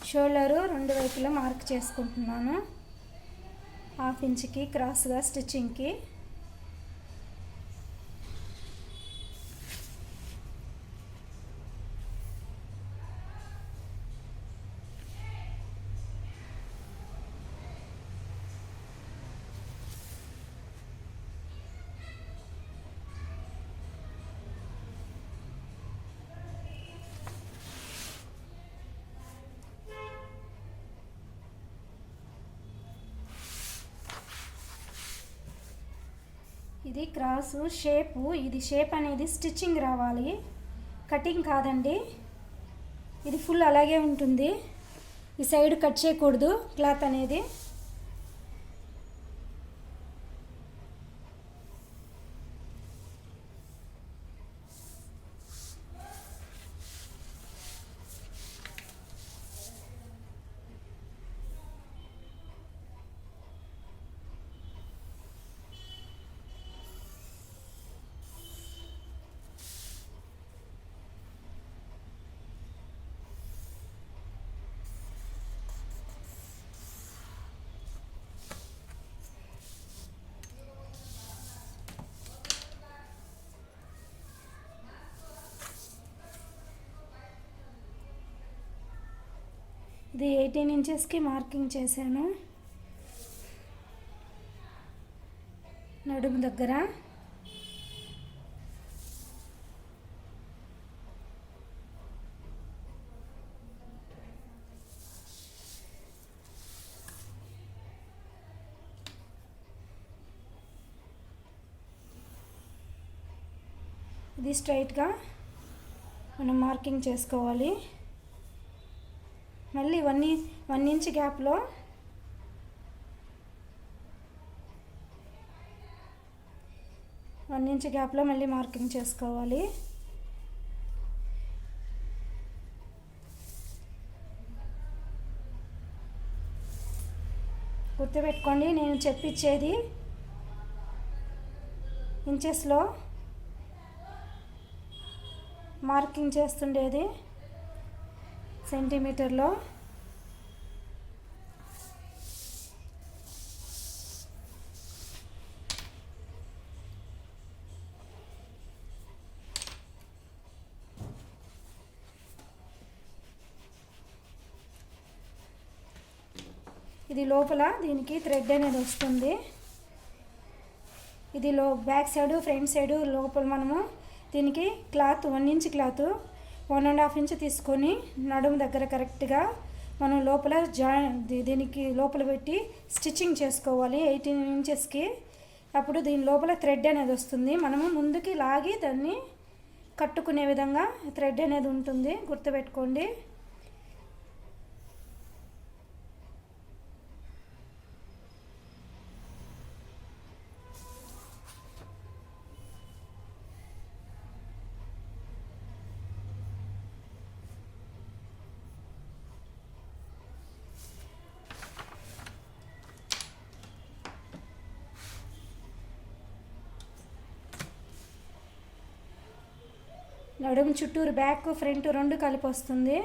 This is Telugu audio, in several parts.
షోల్డరు రెండు వైపులా మార్క్ చేసుకుంటున్నాను. 1/2 ఇంచుకి క్రాస్గా స్టిచ్చింగ్కి. ఇది క్రాసు షేపు. ఇది షేప్ అనేది స్టిచ్చింగ్ రావాలి, కటింగ్ కాదండి. ఇది ఫుల్ అలాగే ఉంటుంది. ఈ సైడ్ కట్ చేయకూడదు క్లాత్ అనేది. ఇది 18 ఇంచెస్కి మార్కింగ్ చేశాను నడుము దగ్గర. ఇది స్ట్రైట్గా మనం మార్కింగ్ చేసుకోవాలి. మళ్ళీ 1 ఇంచ్ గ్యాప్లో మళ్ళీ మార్కింగ్ చేసుకోవాలి. గుర్తుపెట్టుకోండి, నేను చెప్పించేది ఇంచెస్లో మార్కింగ్ చేస్తుండేది సెంటీమీటర్లో. ఇది లోపల దీనికి థ్రెడ్ అనేది వస్తుంది. ఇది బ్యాక్ సైడ్ ఫ్రంట్ సైడ్ లోపల మనము దీనికి క్లాత్ 1 ఇంచ్ క్లాత్ 1.5 ఇంచ్ తీసుకొని నడుము దగ్గర కరెక్ట్గా మనం లోపల దీనికి లోపల పెట్టి స్టిచ్చింగ్ చేసుకోవాలి 18 ఇంచెస్కి. అప్పుడు దీని లోపల థ్రెడ్ అనేది వస్తుంది. మనము ముందుకి లాగి దాన్ని కట్టుకునే విధంగా థ్రెడ్ అనేది ఉంటుంది, గుర్తుపెట్టుకోండి. నడుము చుట్టూరు బ్యాక్ ఫ్రంట్ రెండు కలిపి వస్తుంది.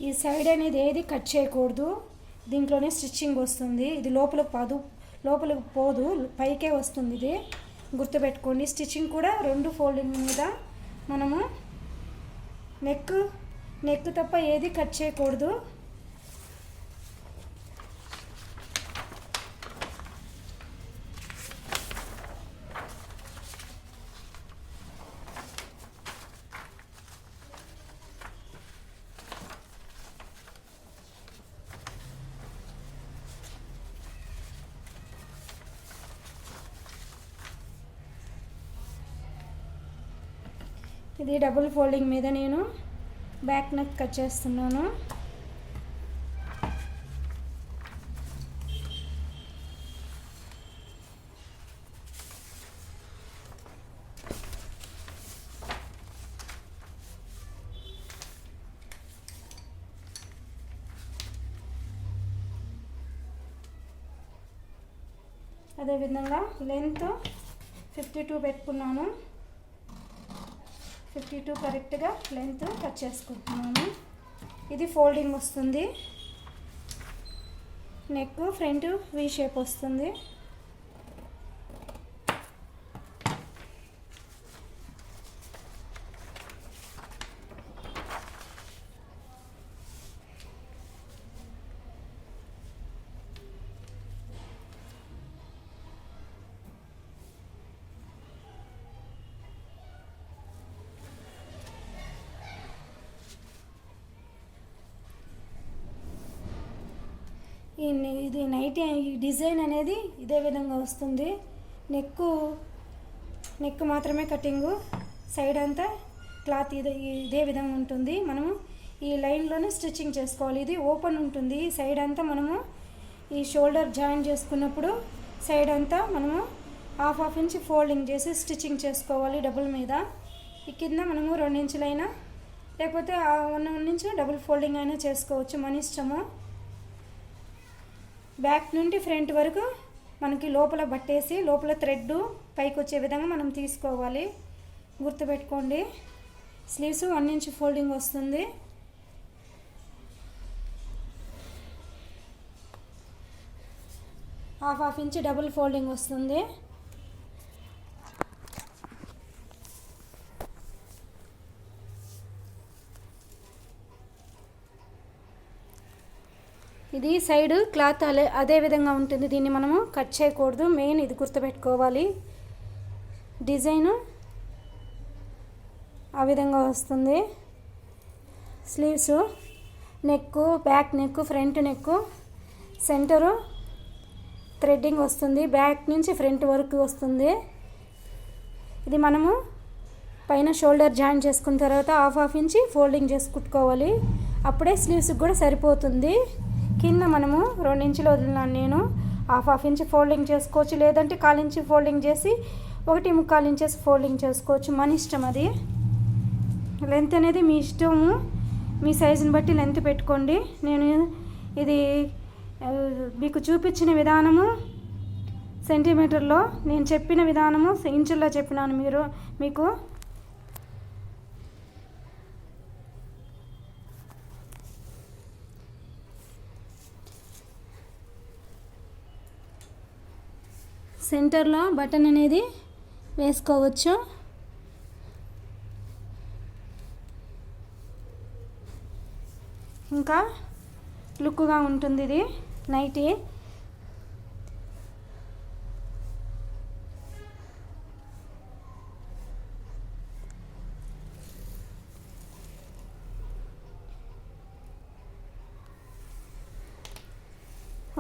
ఈ సైడ్ అనేది ఏది కట్ చేయకూడదు, దీంట్లోనే స్టిచ్చింగ్ వస్తుంది. ఇది లోపలికి పోదు, పైకే వస్తుంది. ఇది గుర్తుపెట్టుకోండి. స్టిచ్చింగ్ కూడా 2 ఫోల్డింగ్ మీద మనము నెక్ తప్ప ఏది కట్ చేయకూడదు. ఇది డబుల్ ఫోల్డింగ్ మీద నేను బ్యాక్ నెక్ కట్ చేస్తున్నాను. అదేవిధంగా లెంత్ 52 పెట్టుకున్నాను. 52 కరెక్ట్గా లెంత్ కట్ చేసుకుంటున్నాను. ఇది ఫోల్డింగ్ వస్తుంది. నెక్ ఫ్రంట్ వి షేప్ వస్తుంది. ఇది నైటీ డిజైన్ అనేది ఇదే విధంగా వస్తుంది. నెక్ మాత్రమే కటింగు, సైడ్ అంతా క్లాత్ ఇదే విధంగా ఉంటుంది. మనము ఈ లైన్లోనే స్టిచ్చింగ్ చేసుకోవాలి. ఇది ఓపెన్ ఉంటుంది. సైడ్ అంతా మనము ఈ షోల్డర్ జాయిన్ చేసుకున్నప్పుడు సైడ్ అంతా మనము హాఫ్ ఇంచ్ ఫోల్డింగ్ చేసి స్టిచ్చింగ్ చేసుకోవాలి డబుల్ మీద. ఈ కింద మనము 2 ఇంచులైనా లేకపోతే 1 ఇంచు డబుల్ ఫోల్డింగ్ అయినా చేసుకోవచ్చు, మన ఇష్టము. బ్యాక్ నుండి ఫ్రంట్ వరకు మనకి లోపల బట్టేసి లోపల థ్రెడ్ పైకి వచ్చే విధంగా మనం తీసుకోవాలి. గుర్తుపెట్టుకోండి. స్లీవ్స్ 1 ఇంచ్ ఫోల్డింగ్ వస్తుంది. హాఫ్ ఇంచ్ డబుల్ ఫోల్డింగ్ వస్తుంది. ఇది సైడ్ క్లాత్ అదే విధంగా ఉంటుంది. దీన్ని మనము కట్ చేయకూడదు. మెయిన్ ఇది గుర్తుపెట్టుకోవాలి. డిజైను ఆ విధంగా వస్తుంది. Sleeves, neck, back neck, front neck, centre threading వస్తుంది. బ్యాక్ నుంచి ఫ్రంట్ వరకు వస్తుంది. ఇది మనము పైన షోల్డర్ జాయిన్ చేసుకున్న తర్వాత హాఫ్ ఇంచ్ ఫోల్డింగ్ చేసి కుట్టుకోవాలి. అప్పుడే స్లీవ్స్కి కూడా సరిపోతుంది. కింద మనము 2 ఇంచులు వదిలినాను నేను. హాఫ్ ఇంచ్ ఫోల్డింగ్ చేసుకోవచ్చు, లేదంటే 1/4 ఇంచ్ ఫోల్డింగ్ చేసి 1.25 ఇంచెస్ ఫోల్డింగ్ చేసుకోవచ్చు, మన ఇష్టం. అది లెంత్ అనేది మీ ఇష్టము, మీ సైజుని బట్టి లెంత్ పెట్టుకోండి. నేను ఇది మీకు చూపించిన విధానము సెంటీమీటర్లో, నేను చెప్పిన విధానము ఇంచుల్లో చెప్పినాను మీకు. సెంటర్లో బటన్ అనేది వేసుకోవచ్చు. ఇంకా లుక్గా ఉంటుంది ఇది నైటీ.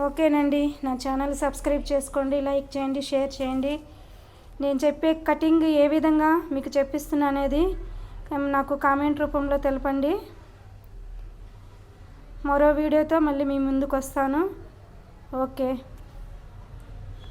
ఓకేనండి. నా ఛానల్ సబ్స్క్రైబ్ చేసుకోండి, లైక్ చేయండి, షేర్ చేయండి. నేను చెప్పే కటింగ్ ఏ విధంగా మీకు చెప్పిస్తున్నా అనేది నాకు కామెంట్ రూపంలో తెలపండి. మరో వీడియోతో మళ్ళీ మీ ముందుకు వస్తాను. ఓకే.